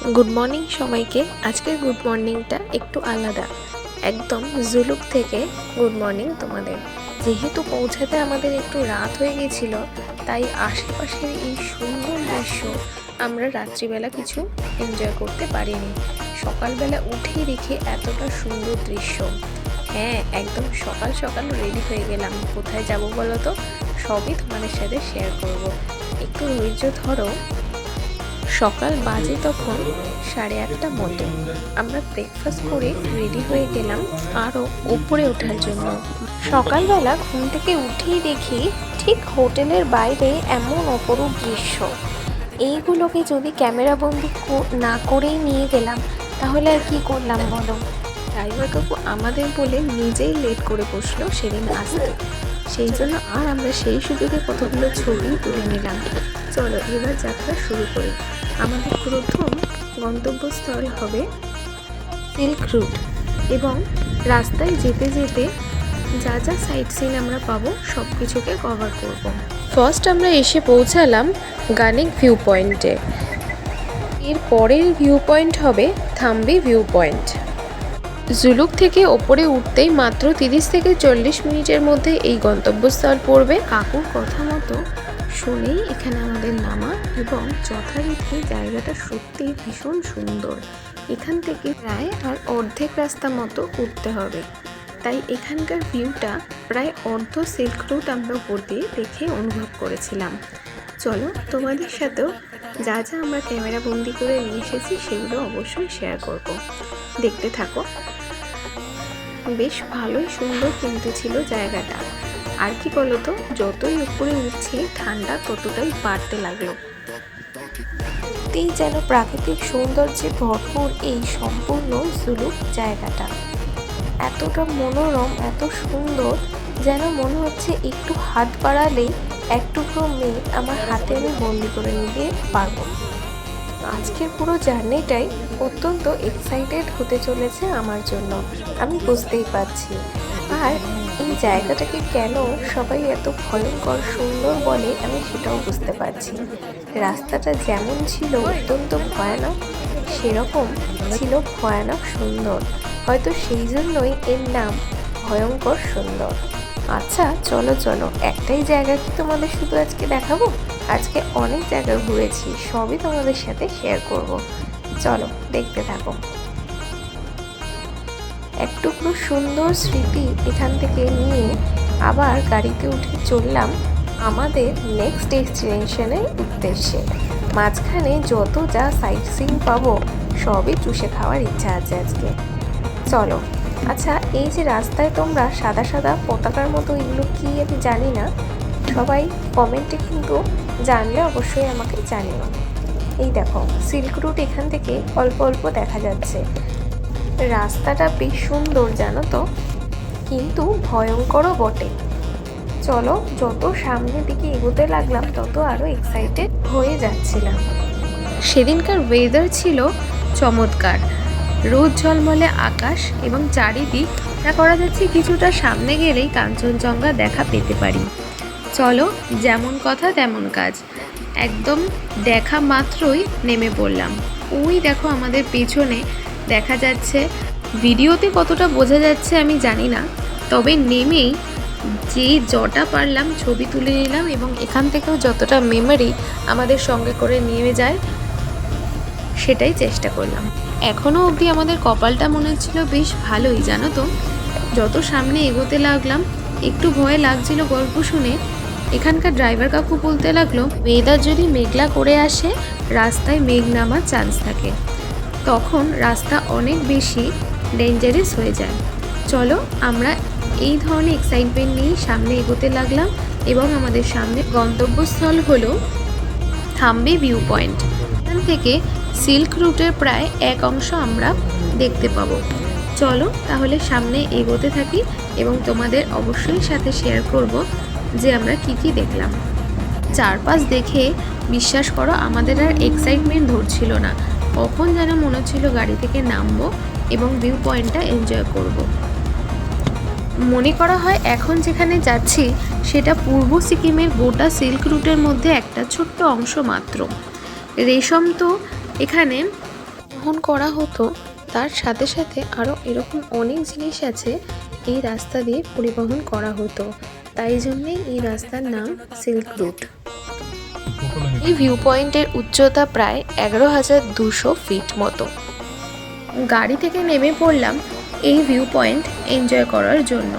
Good morning সবাইকে। আজকের good মর্নিংটা একটু আলাদা, একদম জুলুক থেকে গুড মর্নিং তোমাদের। যেহেতু পৌঁছাতে আমাদের একটু রাত হয়ে গেছিল, তাই আশেপাশের এই সুন্দর দৃশ্য আমরা রাত্রিবেলা কিছু এনজয় করতে পারিনি। সকালবেলা উঠেই দেখি এতটা সুন্দর দৃশ্য। হ্যাঁ, একদম সকাল সকাল রেডি হয়ে গেলাম। কোথায় যাব বলো তো? সবই তোমাদের সাথে শেয়ার করব, একটু ধৈর্য ধরো। সকাল বাজে তখন 8:30 মতো। আমরা ব্রেকফাস্ট করে রেডি হয়ে গেলাম আরও ওপরে ওঠার জন্য। সকালবেলা ঘুম থেকে উঠেই দেখি ঠিক হোটেলের বাইরে এমন অপরূপ দৃশ্য। এইগুলোকে যদি ক্যামেরাবন্দি না করেই নিয়ে গেলাম তাহলে আর কি করলাম বলো। ড্রাইভার কাকু আমাদের বলে নিজেই লেট করে বসলো সেদিন আসতে, সেই জন্য আর আমরা সেই সুযোগে কতগুলো ছবি তুলে নিলাম। চলো এবার যাত্রা শুরু করি। আমাদের প্রথম গন্তব্যস্থল হবে সিল্ক রুট, এবং রাস্তায় যেতে যেতে যা যা সাইট সিন আমরা পাবো সব কিছুকে কভার করব। ফার্স্ট আমরা এসে পৌঁছালাম গানেক ভিউ পয়েন্টে। এর পরের ভিউ পয়েন্ট হবে থাম্বি ভিউ পয়েন্ট। জুলুক থেকে ওপরে উঠতেই মাত্র 30 থেকে 40 মিনিটের মধ্যে এই গন্তব্যস্থল পড়বে। কাকুর কথা মতো শুনেই এখানে আমাদের নামা, এবং যথারীতি জায়গাটা সত্যি ভীষণ সুন্দর। এখান থেকে প্রায় আর অর্ধেক রাস্তা মতো উঠতে হবে, তাই এখানকার ভিউটা প্রায় অর্ধ সিল্ক রুট আমরা উপর দিয়ে দেখে অনুভব করেছিলাম। চলো তোমাদের সাথেও যা যা আমরা ক্যামেরা বন্দি করে নিয়ে এসেছি সেগুলো অবশ্যই শেয়ার করব, দেখতে থাকো। বেশ ভালোই সুন্দর কিন্তু ছিল জায়গাটা। আর কি বলতো, যতই উপরে উঠছি ঠান্ডা ততটাই বাড়তে লাগলো। যেন প্রাকৃতিক সৌন্দর্যে ভরপুর এই সম্পূর্ণ জুলুক জায়গাটা এতটা মনোরম, এত সুন্দর, যেন মনে হচ্ছে একটু হাত বাড়ালেই এক টুকরো মেঘ আমার হাতে আমি বন্দি করে নিতে পারবো। আজকের পুরো জার্নিটাই অত্যন্ত এক্সাইটেড হতে চলেছে আমার জন্য, আমি বুঝতেই পারছি। আর এই জায়গাটাকে কেন সবাই এত ভয়ঙ্কর সুন্দর বলে আমি সেটাও বুঝতে পারছি। রাস্তাটা যেমন ছিল অত্যন্ত ভয়ানক, সেরকম ছিল ভয়ানক সুন্দর। হয়তো সেই জন্যই এর নাম ভয়ঙ্কর সুন্দর। আচ্ছা চলো চলো, একটাই জায়গা কি তোমাদের শুধু আজকে দেখাবো? আজকে অনেক জায়গা ঘুরেছি, সবই তোমাদের সাথে শেয়ার করব। চলো দেখতে থাকো। এক টুকরো সুন্দর স্মৃতি এখান থেকে নিয়ে আবার গাড়িতে উঠে চললাম আমাদের নেক্সট ডেস্টিনেশনের উদ্দেশ্যে। মাঝখানে যত যা সাইট সিন পাবো সবই চুষে খাওয়ার ইচ্ছা আছে আজকে। চলো। আচ্ছা, এই যে রাস্তায় তোমরা সাদা সাদা পতাকার মতো এগুলো কি আমি জানি না, সবাই কমেন্টে কিন্তু জানলে অবশ্যই আমাকে জানিও। এই দেখো সিল্ক রুট এখান থেকে অল্প অল্প দেখা যাচ্ছে। রাস্তাটা বেশ সুন্দর জানো তো, কিন্তু ভয়ঙ্করও বটে। চলো, যত সামনের দিকে এগোতে লাগলাম তত আরও এক্সাইটেড হয়ে যাচ্ছিলাম। সেদিনকার ওয়েদার ছিল চমৎকার, রোদ ঝলমলে আকাশ, এবং চারিদিক তা করা যাচ্ছে কিছুটা সামনে গেলেই কাঞ্চনজঙ্ঘা দেখা পেতে পারি। চলো, যেমন কথা তেমন কাজ, একদম দেখা মাত্রই নেমে পড়লাম। ওই দেখো আমাদের পেছনে দেখা যাচ্ছে, ভিডিওতে কতটা বোঝা যাচ্ছে আমি জানি না, তবে নেমেই যে যটা পারলাম ছবি তুলে নিলাম, এবং এখান থেকেও যতটা মেমোরি আমাদের সঙ্গে করে নিয়ে যায় সেটাই চেষ্টা করলাম। এখনও অবধি আমাদের কপালটা মনে হচ্ছিল বেশ ভালোই জানো তো। যত সামনে এগোতে লাগলাম একটু ভয় লাগছিল গল্প শুনে। এখানকার ড্রাইভার কাকু বলতে লাগলো ওয়েদার যদি মেঘলা করে আসে রাস্তায় মেঘ নামার চান্স থাকে, তখন রাস্তা অনেক বেশি ডেঞ্জারাস হয়ে যায়। চলো, আমরা এই ধরনের এক্সাইটমেন্ট নিয়ে সামনে এগোতে লাগলাম, এবং আমাদের সামনে গন্তব্যস্থল হলো থাম্বি ভিউ পয়েন্ট। এখান থেকে সিল্ক রুটের প্রায় এক অংশ আমরা দেখতে পাবো। চলো তাহলে সামনে এগোতে থাকি, এবং তোমাদের অবশ্যই সাথে শেয়ার করব যে আমরা কি কি দেখলাম। চারপাশ দেখে বিশ্বাস করো আমাদের আর এক্সাইটমেন্ট ধরছিল না, কখন যেন মনে হচ্ছিল গাড়ি থেকে নামবো এবং ভিউ পয়েন্টটা এনজয় করব। মনে করা হয় এখন যেখানে যাচ্ছি সেটা পূর্ব সিকিমের গোটা সিল্ক রুটের মধ্যে একটা ছোট্ট অংশ মাত্র। রেশম তো এখানে পরিবহন করা হতো, তার সাথে সাথে আরও এরকম অনেক জিনিস আছে এই রাস্তা দিয়ে পরিবহন করা হতো, তাই জন্যে এই রাস্তার নাম সিল্ক রুট। এই ভিউ পয়েন্টের উচ্চতা প্রায় 11,200 ফিট মতো। গাড়ি থেকে নেমে পড়লাম এই ভিউ পয়েন্ট এনজয় করার জন্য।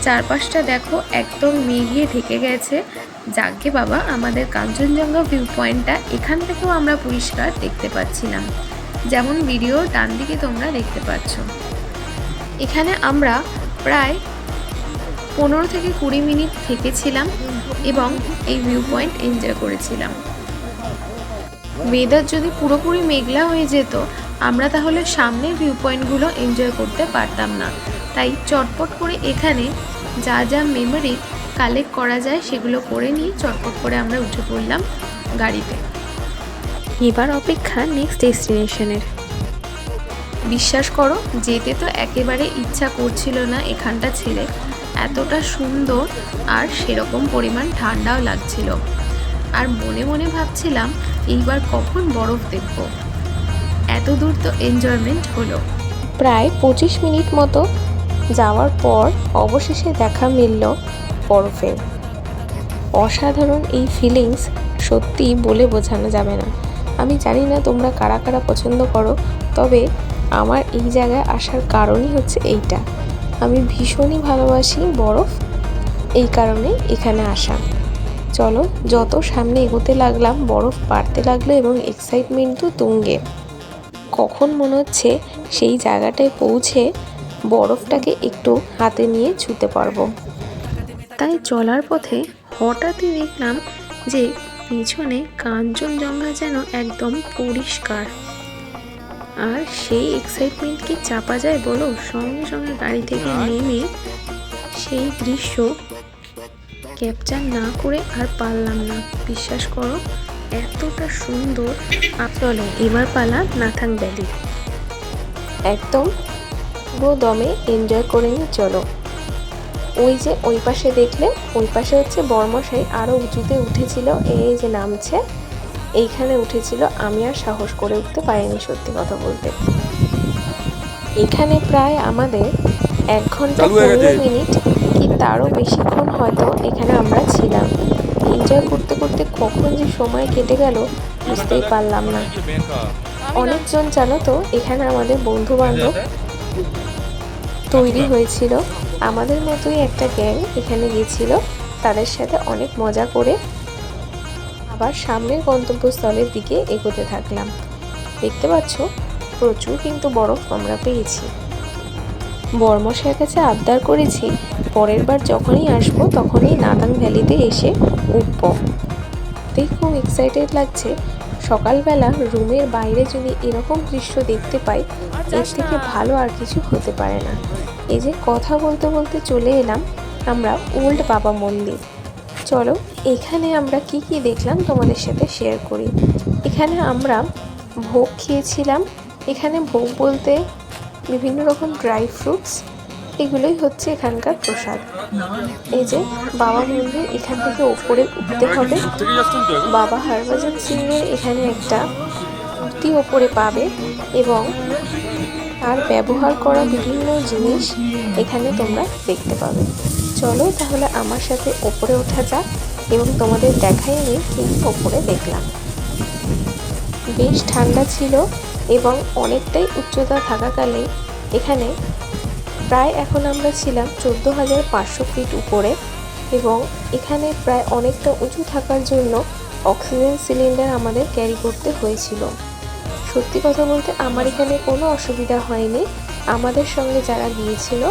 চারপাশটা দেখো একদম মেঘে ঢেকে গেছে। যাকে বাবা, আমাদের কাঞ্চনজঙ্ঘা ভিউ পয়েন্টটা এখান থেকেও আমরা পরিষ্কার দেখতে পাচ্ছিলাম, যেমন ভিডিওর ডান দিকে তোমরা দেখতে পাচ্ছ। এখানে আমরা প্রায় 15 থেকে 20 মিনিট থেকেছিলাম এবং এই ভিউ পয়েন্ট এনজয় করেছিলাম। ওয়েদার যদি পুরোপুরি মেঘলা হয়ে যেত, আমরা তাহলে সামনের ভিউ পয়েন্টগুলো এনজয় করতে পারতাম না। তাই চটপট করে এখানে যা যা মেমোরি কালেক্ট করা যায় সেগুলো করে নিয়ে চটপট করে আমরা উঠে পড়লাম গাড়িতে। এবার অপেক্ষা নেক্সট ডেস্টিনেশনের। বিশ্বাস করো, যেতে তো একেবারে ইচ্ছা করছিল না এখানটা ছেড়ে। এতটা সুন্দর আর সেরকম পরিমাণ ঠান্ডাও লাগছিল, আর মনে মনে ভাবছিলাম এইবার কখন বরফ দেখব। এত দূর তো এনজয়মেন্ট হলো। প্রায় 25 মিনিট মতো যাওয়ার পর অবশেষে দেখা মিলল বরফের। অসাধারণ এই ফিলিংস সত্যি বলে বোঝানো যাবে না। আমি জানি না তোমরা কারা কারা পছন্দ করো, তবে আমার এই জায়গায় আসার কারণই হচ্ছে এইটা। আমি ভীষণই ভালোবাসি বরফ, এই কারণে এখানে আসা। চলো, যত সামনে এগোতে লাগলাম বরফ বাড়তে লাগলো এবং এক্সাইটমেন্টও তুঙ্গে। কখন মনে হচ্ছে সেই জায়গাটায় পৌঁছে বরফটাকে একটু হাতে নিয়ে ছুঁতে পারবো। তাই চলার পথে হঠাৎই দেখলাম যে পিছনে কাঞ্চনজঙ্ঘা যেন একদম পরিষ্কার। আর সেই এক্সাইটমেন্ট কি চাপা যায় বলো? সঙ্গে সঙ্গে গাড়ি থেকে নেমে সেই দৃশ্য ক্যাপচার না করে আর পারলাম না। বিশ্বাস করো, এতটা সুন্দর। চলো এবার পালা নাথাং ভ্যালি। একদম পুরো দমে এনজয় করে নিয়ে চলো। ওই যে ওই পাশে দেখলে, ওই পাশে হচ্ছে বর্মশাই আরও উঁচুতে উঠেছিল, এই যে নামছে, এইখানে উঠেছিল। আমি আর সাহস করে উঠতে পারিনি সত্যি কথা বলতে। এখানে প্রায় আমাদের 1 ঘন্টা 15 মিনিট কি তারও বেশিক্ষণ হয়তো এখানে আমরা ছিলাম। এনজয় করতে করতে কখন যে সময় কেটে গেল বুঝতেই পারলাম না। অনেকজন জানো তো এখানে আমাদের বন্ধু বান্ধব তৈরি হয়েছিল। আমাদের মতোই একটা গ্যাং এখানে গিয়েছিল, তাদের সাথে অনেক মজা করে আবার সামনের গন্তব্যস্থলের দিকে এগোতে থাকলাম। দেখতে পাচ্ছ প্রচুর কিন্তু বরফ আমরা পেয়েছি। বর্মশাইয়ের কাছে আবদার করেছি পরের বার যখনই আসবো তখনই নাথাং ভ্যালিতে এসে উঠব। তাই খুব এক্সাইটেড লাগছে। সকালবেলা রুমের বাইরে যদি এরকম দৃশ্য দেখতে পাই, এর থেকে ভালো আর কিছু হতে পারে না। এই যে কথা বলতে বলতে চলে এলাম আমরা ওল্ড বাবা মন্দির। চলো এখানে আমরা কি কি দেখলাম তোমাদের সাথে শেয়ার করি। এখানে আমরা ভোগ খেয়েছিলাম। এখানে ভোগ বলতে বিভিন্ন রকম ড্রাই ফ্রুটস, এগুলোই হচ্ছে এখানকার প্রসাদ। এই যে বাবা মন্দির, এখান থেকে ওপরে উঠতে হবে। বাবা হরভজন সিংয়ের এখানে একটা মূর্তি ওপরে পাবে এবং তার ব্যবহার করা বিভিন্ন জিনিস এখানে তোমরা দেখতে পাবে। চলো তাহলে আমার সাথে ওপরে ওঠা যাক এবং তোমাদের দেখাই আমি কি ওপরে দেখলাম। বেশ ঠান্ডা ছিল এবং অনেকটাই উচ্চতা থাকাকালে এখানে প্রায় এখন আমরা ছিলাম 14,500 ফিট উপরে এবং এখানে প্রায় অনেকটা উঁচু থাকার জন্য অক্সিজেন সিলিন্ডার আমাদের ক্যারি করতে হয়েছিল। সত্যি কথা বলতে আমার এখানে কোনো অসুবিধা হয়নি। আমাদের সঙ্গে যারা গিয়েছিল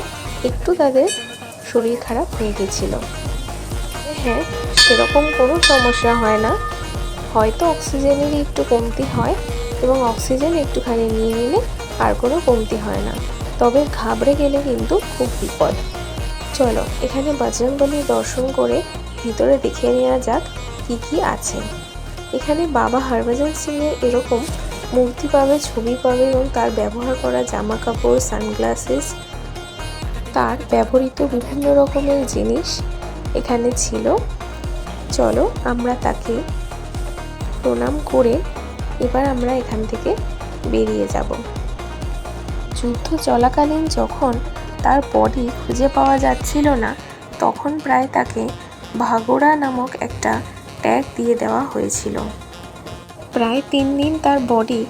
একটু তাদের শরীর খারাপ হয়ে গেছিল। হ্যাঁ, সেরকম কোনো সমস্যা হয় না, হয়তো অক্সিজেনেরই একটু কমতি হয় এবং অক্সিজেন একটুখানি নিয়ে নিলে আর কোনো কমতি হয় না, তবে ঘাবড়ে গেলে কিন্তু খুব বিপদ। চলো এখানে বজরংবলীর দর্শন করে ভিতরে দেখে নেওয়া যাক কি কি আছে। এখানে বাবা হরভজন সিংয়ের এরকম মূর্তি পাবে, ছবি পাবে এবং তার ব্যবহার করা জামা কাপড়, সানগ্লাসেস, তার ব্যবহৃত বিভিন্ন রকমের জিনিস এখানে ছিল। চলো আমরা তাকে প্রণাম করে এবার আমরা এখান থেকে বেরিয়ে যাব। যুদ্ধ চলাকালীন যখন তার বডি খুঁজে পাওয়া যাচ্ছিল না, তখন প্রায় তাকে ভাগোড়া নামক একটা ট্যাগ দিয়ে দেওয়া হয়েছিল। প্রায় 3 দিন তার বডি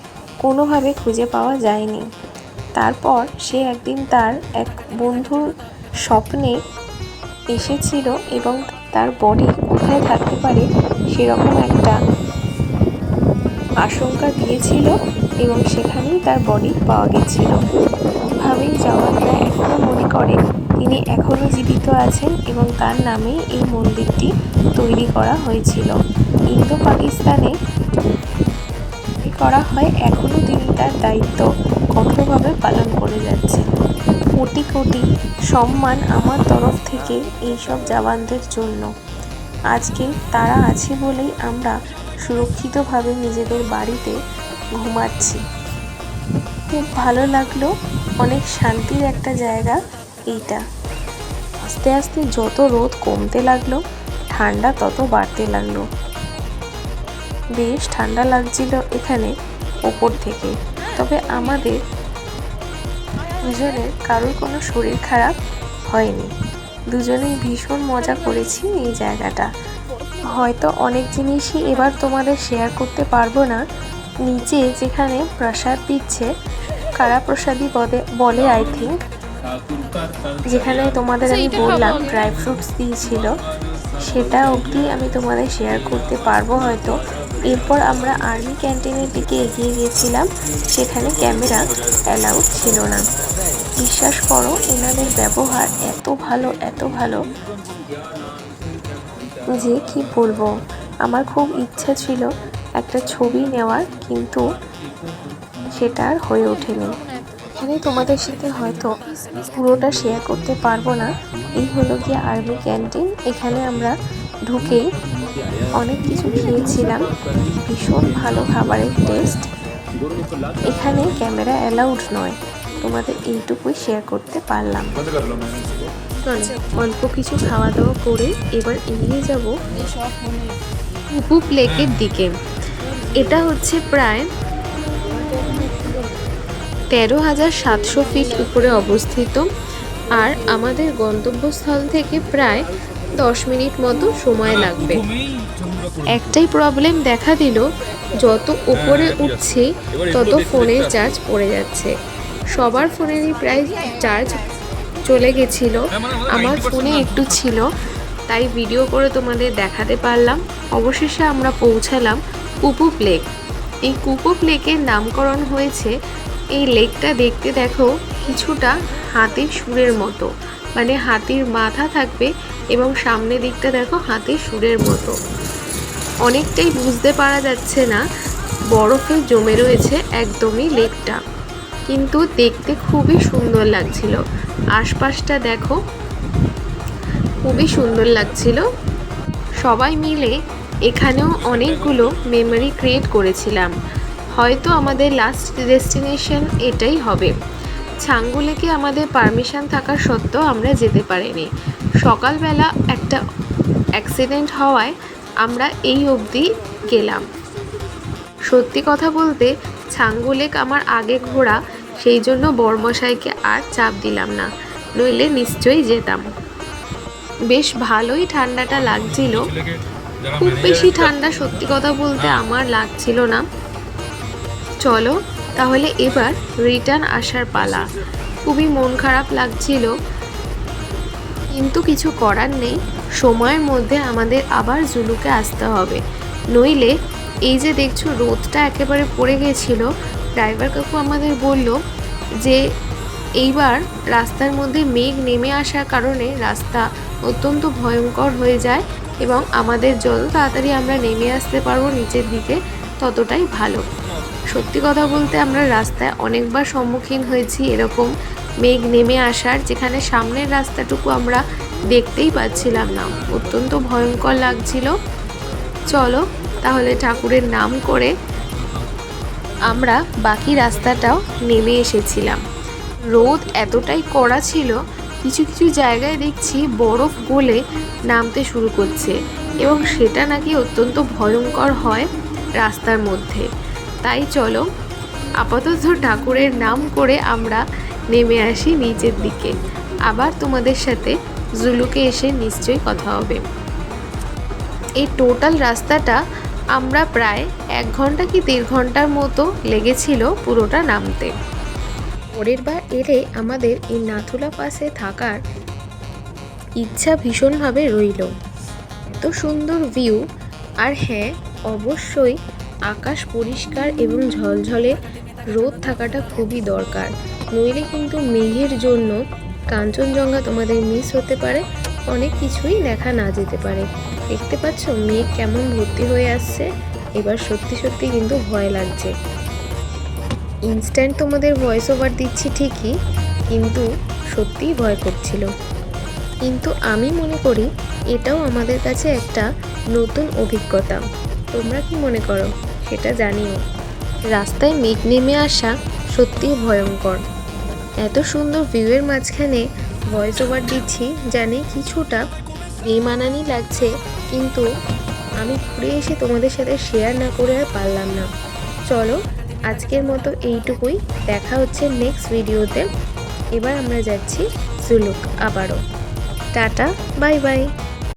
কোনোভাবে খুঁজে পাওয়া যায়নি। তারপর সে একদিন তার এক বন্ধুর স্বপ্নে এসেছিল এবং তার বডি কোথায় থাকতে পারে সেরকম একটা আশঙ্কা দিয়েছিল এবং সেখানেই তার বডি পাওয়া গেছিল। এভাবেই জওয়ানরা এখনও মনে করে তিনি এখনও জীবিত আছেন এবং তার নামেই এই মন্দিরটি তৈরি করা হয়েছিল। ইন্দো পাকিস্তানে করা হয়, এখনও তিনি তার দায়িত্ব কঠোরভাবে পালন করে যাচ্ছেন। কোটি কোটি সম্মান আমার তরফ থেকে এইসব জওয়ানদের জন্য। আজকে তারা আছে বলেই আমরা সুরক্ষিতভাবে নিজেদের বাড়িতে ঘুমাচ্ছি। খুব ভালো লাগলো, অনেক শান্তির একটা জায়গা এইটা। আস্তে আস্তে যত রোদ কমতে লাগলো, ঠান্ডা তত বাড়তে লাগলো। বেশ ঠান্ডা লাগছিল এখানে ওপর থেকে। তবে আমাদের দুজনের কারোর কোনো শরীর খারাপ হয়নি। দুজনেই ভীষণ মজা করেছি এই জায়গাটা। হয়তো অনেক জিনিসই এবার তোমাদের শেয়ার করতে পারবো না। নিচে যেখানে প্রসাদ দিচ্ছে, কারা প্রসাদই বলে আই থিঙ্ক, যেখানে তোমাদের আমি বললাম ড্রাই ফ্রুটস দিয়েছিল, সেটা অবধি আমি তোমাদের শেয়ার করতে পারবো হয়তো। এরপর আমরা আর্মি ক্যান্টিনের দিকে এগিয়ে গিয়েছিলাম, সেখানে ক্যামেরা অ্যালাউড ছিল না। বিশ্বাস করো, এনাদের ব্যবহার এত ভালো যে কি বলবো। আমার খুব ইচ্ছা ছিল একটা ছবি নেওয়ার, কিন্তু সেটা আর হয়ে ওঠেনি। এখানে তোমাদের সাথে হয়তো পুরোটা শেয়ার করতে পারবো না। এই হলো গিয়ে আর্মি ক্যান্টিন। এখানে আমরা ঢুকেই অনেক কিছু খেয়েছিলাম, ভীষণ ভালো খাবারের টেস্ট। এখানে ক্যামেরা অ্যালাউড নয়, তোমাদের এইটুকুই শেয়ার করতে পারলাম। অল্প কিছু খাওয়া দাওয়া করে এবার এগিয়ে যাব কুপু লেকের দিকে। এটা হচ্ছে প্রায় 13,700 ফিট উপরে অবস্থিত, আর আমাদের গন্তব্যস্থল থেকে প্রায় 10 মিনিট মতো সময় লাগবে। একটাই প্রবলেম দেখা দিল, যত উপরে উঠছি তত ফোনের চার্জ পড়ে যাচ্ছে। সবার ফোনেরই প্রায় চার্জ চলে গেছিল, আমার ফোনে একটু ছিল, তাই ভিডিও করে তোমাদের দেখাতে পারলাম। অবশেষে আমরা পৌঁছালাম কুপু লেক। এই কুপু লেকের নামকরণ হয়েছে, এই লেকটা দেখতে দেখো কিছুটা হাতির সুরের মতো, মানে হাতির মাথা থাকবে এবং সামনের দিকটা দেখো হাতির সুরের মতো। অনেকটাই বুঝতে পারা যাচ্ছে না, বরফে জমে রয়েছে একদমই লেকটা, কিন্তু দেখতে খুবই সুন্দর লাগছিল। আশপাশটা দেখো, খুবই সুন্দর লাগছিল। সবাই মিলে এখানেও অনেকগুলো মেমোরি ক্রিয়েট করেছিলাম। হয়তো আমাদের লাস্ট ডেস্টিনেশন এটাই হবে। ছাঙ্গু লেকে আমাদের পারমিশন থাকা সত্ত্বেও আমরা যেতে পারিনি। সকালবেলা একটা অ্যাক্সিডেন্ট হওয়ায় আমরা এই অবধি গেলাম। সত্যি কথা বলতে ছাঙ্গু লেক আমার আগে ঘোরা, সেই জন্য বড়মশাইকে আর চাপ দিলাম না, নইলে নিশ্চয়ই যেতাম। বেশ ভালোই ঠান্ডাটা লাগছিল, খুব বেশি ঠান্ডা সত্যি কথা বলতে আমার লাগছিল না। চলো তাহলে এবার রিটার্ন আসার পালা। খুবই মন খারাপ লাগছিল, কিন্তু কিছু করার নেই, সময়ের মধ্যে আমাদের আবার জুলুকে আসতে হবে, নইলে এই যে দেখছো রোদটা একেবারে পড়ে গেছিল। ড্রাইভার কাকু আমাদের বলল যে এইবার রাস্তার মধ্যে মেঘ নেমে আসার কারণে রাস্তা অত্যন্ত ভয়ঙ্কর হয়ে যায় এবং আমাদের যত তাড়াতাড়ি আমরা নেমে আসতে পারবো নিচের দিকে ততটাই ভালো। সত্যি কথা বলতে আমরা রাস্তায় অনেকবার সম্মুখীন হয়েছি এরকম মেঘ নেমে আসার, যেখানে সামনের রাস্তাটুকু আমরা দেখতেই পাচ্ছিলাম না, অত্যন্ত ভয়ঙ্কর লাগছিল। চলো তাহলে ঠাকুরের নাম করে আমরা বাকি রাস্তাটাও নেমে এসেছিলাম। রোদ এতটাই কড়া ছিল, কিছু কিছু জায়গায় দেখছি বরফ গলে নামতে শুরু করছে এবং সেটা নাকি অত্যন্ত ভয়ঙ্কর হয় রাস্তার মধ্যে। তাই চলো আপাতত ঠাকুরের নাম করে আমরা নেমে আসি নিচের দিকে। আবার তোমাদের সাথে জুলুকে এসে নিশ্চয়ই কথা হবে। এই টোটাল রাস্তাটা আমরা প্রায় 1 ঘন্টা কি 1.5 ঘন্টার মতো লেগেছিল পুরোটা নামতে। পরের বার এলে আমাদের এই নাথুলা পাসে থাকার ইচ্ছা ভীষণভাবে রইল। এত সুন্দর ভিউ, আর হ্যাঁ অবশ্যই আকাশ পরিষ্কার এবং ঝলঝলে, রোদ থাকাটা খুবই দরকার, নইলে কিন্তু মেঘের জন্য কাঞ্চনজঙ্ঘা তোমাদের মিস হতে পারে, অনেক কিছুই দেখা না যেতে পারে। দেখতে পাচ্ছ মেঘ কেমন ভর্তি হয়ে আসছে, এবার সত্যি সত্যি কিন্তু ভয় লাগছে। ইনস্ট্যান্ট তোমাদের ভয়েস ওভার দিচ্ছি ঠিকই, কিন্তু সত্যিই ভয় করছিল। কিন্তু আমি মনে করি এটাও আমাদের কাছে একটা নতুন অভিজ্ঞতা। তোমরা কি মনে করো সেটা জানিও। রাস্তায় মেঘ নেমে আসা সত্যিই ভয়ঙ্কর। এত সুন্দর ভিউয়ের মাঝখানে ভয়েস ওভার দিচ্ছি জানি কিছুটা বেমানানি লাগছে, কিন্তু আমি ঘুরে এসে তোমাদের সাথে শেয়ার না করে আর পারলাম না। চলো আজকের মতো এইটুকুই, দেখা হচ্ছে নেক্সট ভিডিওতে। এবার আমরা যাচ্ছি জুলুক আবারও। Tata, bye bye.